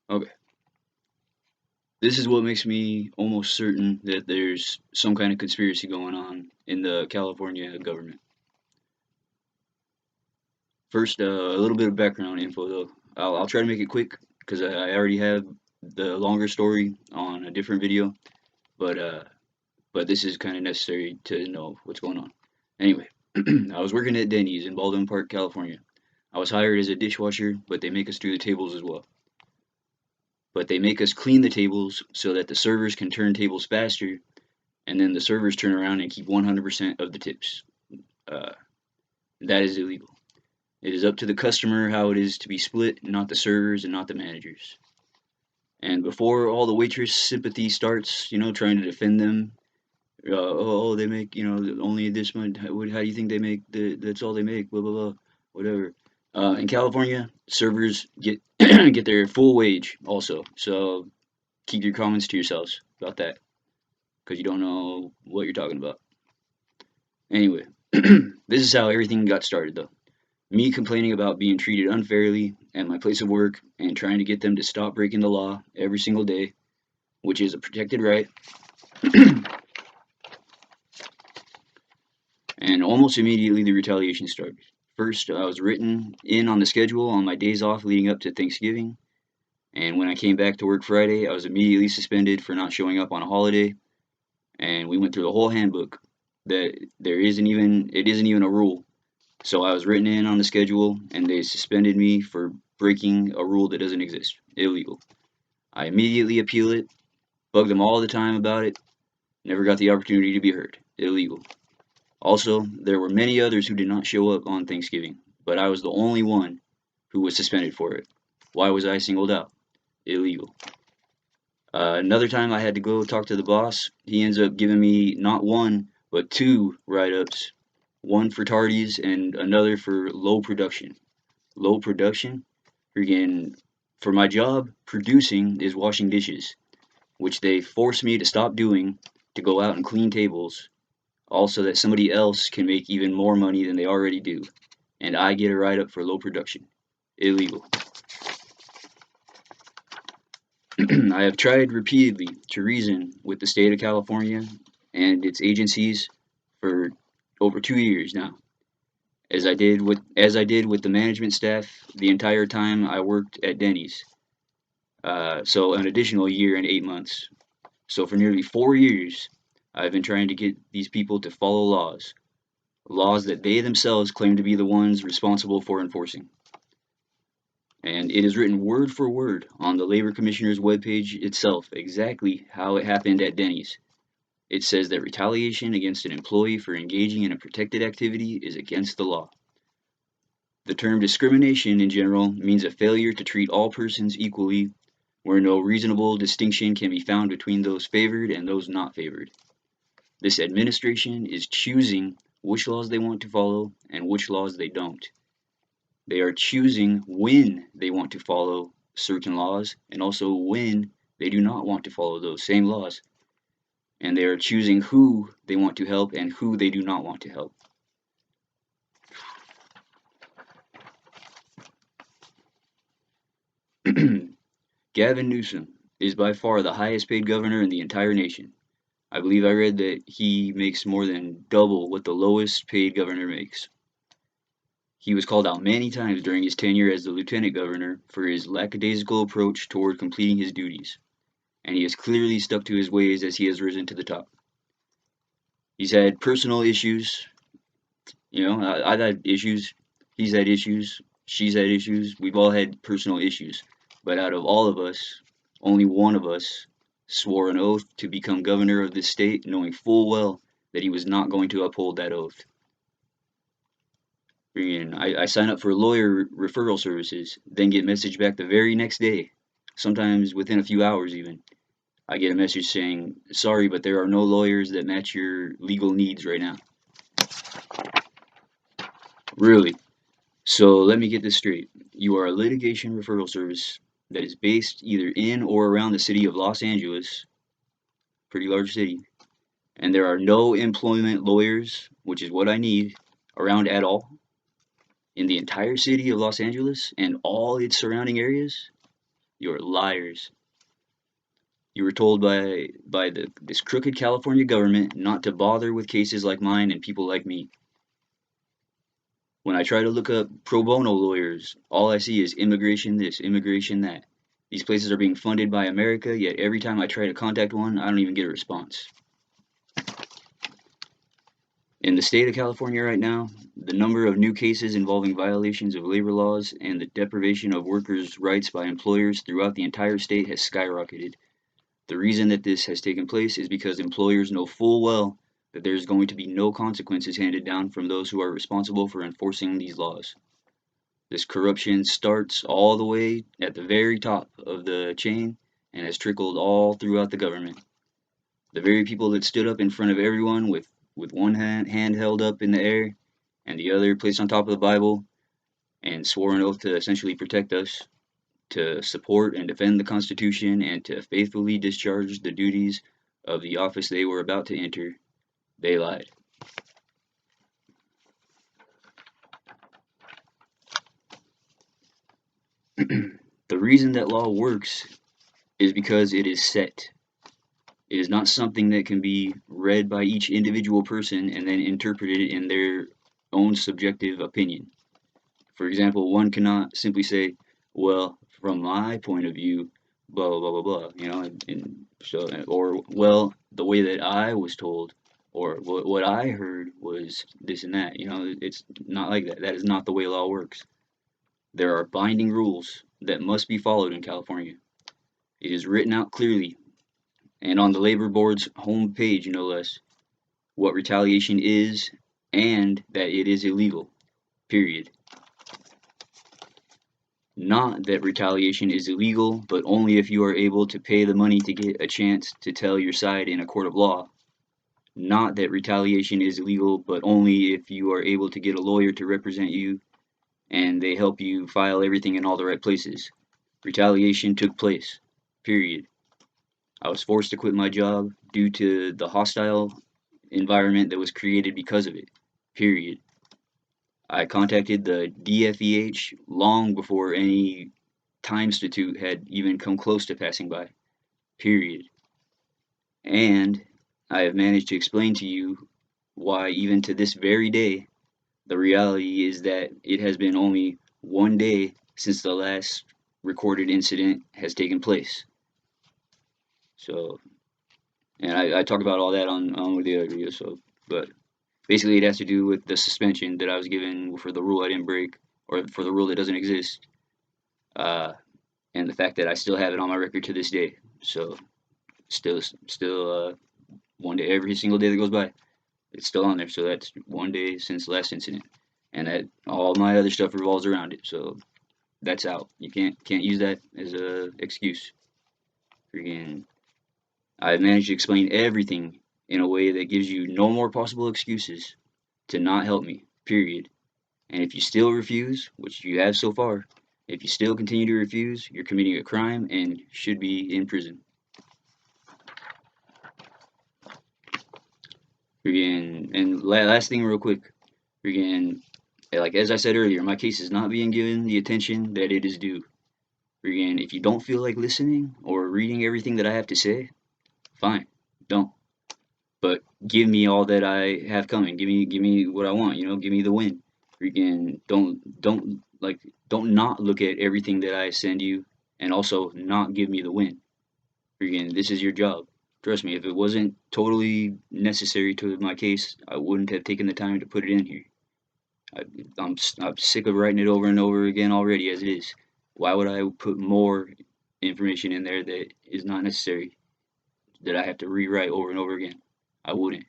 Okay. This is what makes me almost certain that there's some kind of conspiracy going on in the California government. First, a little bit of background info though. I'll try to make it quick because I already have the longer story on a different video, but uh, but this is kind of necessary to know what's going on. Anyway, I was working at Denny's in Baldwin Park, California. I was hired as a dishwasher, but they make us do the tables as well. But they make us clean the tables so that the servers can turn tables faster, and then the servers turn around and keep 100% of the tips. Uh, that is illegal. It is up to the customer how it is to be split, not the servers and not the managers. And before all the waitress sympathy starts, trying to defend them, they make, only this much. How do you think they make? That's all they make. Blah blah blah, whatever. In California, servers get get their full wage also. So keep your comments to yourselves about that, because you don't know what you're talking about. Anyway, this is how everything got started though. Me complaining about being treated unfairly at my place of work and trying to get them to stop breaking the law every single day, which is a protected right. And almost immediately the retaliation started. First, I was written in on the schedule on my days off leading up to Thanksgiving, and when I came back to work Friday, I was immediately suspended for not showing up on a holiday, and we went through the whole handbook that it isn't even a rule. So I was written in on the schedule and they suspended me for breaking a rule that doesn't exist. Illegal. I immediately appeal it, bug them all the time about it, never got the opportunity to be heard. Illegal. Also, there were many others who did not show up on Thanksgiving, but I was the only one who was suspended for it. Why was I singled out? Illegal. Another time I had to go talk to the boss. He ends up giving me not one, but two write ups, one for tardies and another for low production. Low production? Freaking, for my job, producing is washing dishes, which they force me to stop doing to go out and clean tables, also that somebody else can make even more money than they already do. And I get a write up for low production. Illegal. I have tried repeatedly to reason with the state of California and its agencies for over 2 years now, as I did with the management staff the entire time I worked at Denny's. So an additional year and 8 months. So for nearly 4 years, I've been trying to get these people to follow laws that they themselves claim to be the ones responsible for enforcing. And it is written word for word on the Labor Commissioner's webpage itself exactly how it happened at Denny's. It says that retaliation against an employee for engaging in a protected activity is against the law. The term discrimination in general means a failure to treat all persons equally, where no reasonable distinction can be found between those favored and those not favored. This administration is choosing which laws they want to follow and which laws they don't. They are choosing when they want to follow certain laws and also when they do not want to follow those same laws. And they are choosing who they want to help and who they do not want to help. Gavin Newsom is by far the highest paid governor in the entire nation. I believe I read that he makes more than double what the lowest paid governor makes. He was called out many times during his tenure as the lieutenant governor for his lackadaisical approach toward completing his duties, and he has clearly stuck to his ways as he has risen to the top. He's had personal issues. I've had issues. He's had issues. She's had issues. We've all had personal issues. But out of all of us, only one of us swore an oath to become governor of this state, knowing full well that he was not going to uphold that oath. I sign up for lawyer referral services, then get messaged back the very next day, sometimes within a few hours even. I get a message saying, sorry, but there are no lawyers that match your legal needs right now. Really? So let me get this straight. You are a litigation referral service that is based either in or around the city of Los Angeles, pretty large city, and there are no employment lawyers, which is what I need, around at all. in the entire city of Los Angeles and all its surrounding areas, you're liars. You were told by this crooked California government not to bother with cases like mine and people like me. When I try to look up pro bono lawyers, all I see is immigration this, immigration that. These places are being funded by America, yet every time I try to contact one, I don't even get a response. In the state of California right now, the number of new cases involving violations of labor laws and the deprivation of workers' rights by employers throughout the entire state has skyrocketed. The reason that this has taken place is because employers know full well that there is going to be no consequences handed down from those who are responsible for enforcing these laws. This corruption starts all the way at the very top of the chain and has trickled all throughout the government. The very people that stood up in front of everyone with one hand held up in the air and the other placed on top of the Bible and swore an oath to essentially protect us, to support and defend the Constitution, and to faithfully discharge the duties of the office they were about to enter, they lied. The reason that law works is because it is set. It is not something that can be read by each individual person and then interpreted in their own subjective opinion. For example, one cannot simply say, well, from my point of view, blah, blah, blah, blah, blah, and so, or, well, the way that I was told, or what I heard was this and that, it's not like that. That is not the way law works. There are binding rules that must be followed in California. It is written out clearly, and on the labor board's home page, no less, what retaliation is and that it is illegal, period. Not that retaliation is illegal, but only if you are able to pay the money to get a chance to tell your side in a court of law. Not that retaliation is illegal, but only if you are able to get a lawyer to represent you and they help you file everything in all the right places. Retaliation took place, period. I was forced to quit my job due to the hostile environment that was created because of it, period. I contacted the DFEH long before any Time Institute had even come close to passing by, period. And I have managed to explain to you why, even to this very day, the reality is that it has been only one day since the last recorded incident has taken place. So, and I talk about all that on one of the other videos, but basically it has to do with the suspension that I was given for the rule I didn't break, or for the rule that doesn't exist. And the fact that I still have it on my record to this day. So still one day, every single day that goes by, it's still on there. So that's one day since the last incident, and that all my other stuff revolves around it. So that's out. You can't use that as a excuse. Freaking, I've managed to explain everything in a way that gives you no more possible excuses to not help me. Period. And if you still refuse, which you have so far, if you still continue to refuse, you're committing a crime and should be in prison. And last thing real quick, like as I said earlier, my case is not being given the attention that it is due. If you don't feel like listening or reading everything that I have to say, fine, don't. But give me all that I have coming. Give me what I want, give me the win. Don't not look at everything that I send you and also not give me the win. This is your job. Trust me, if it wasn't totally necessary to my case, I wouldn't have taken the time to put it in here. I'm sick of writing it over and over again already as it is. Why would I put more information in there that is not necessary, that I have to rewrite over and over again? I wouldn't.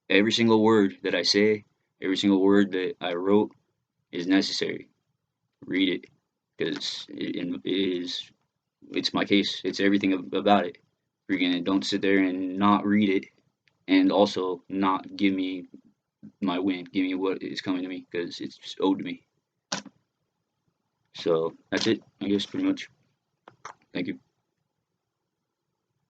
Every single word that I say, every single word that I wrote is necessary. Read it, because it's my case. It's everything about it. Don't sit there and not read it, and also not give me my win. Give me what is coming to me, because it's owed to me. So that's it, I guess, pretty much. Thank you.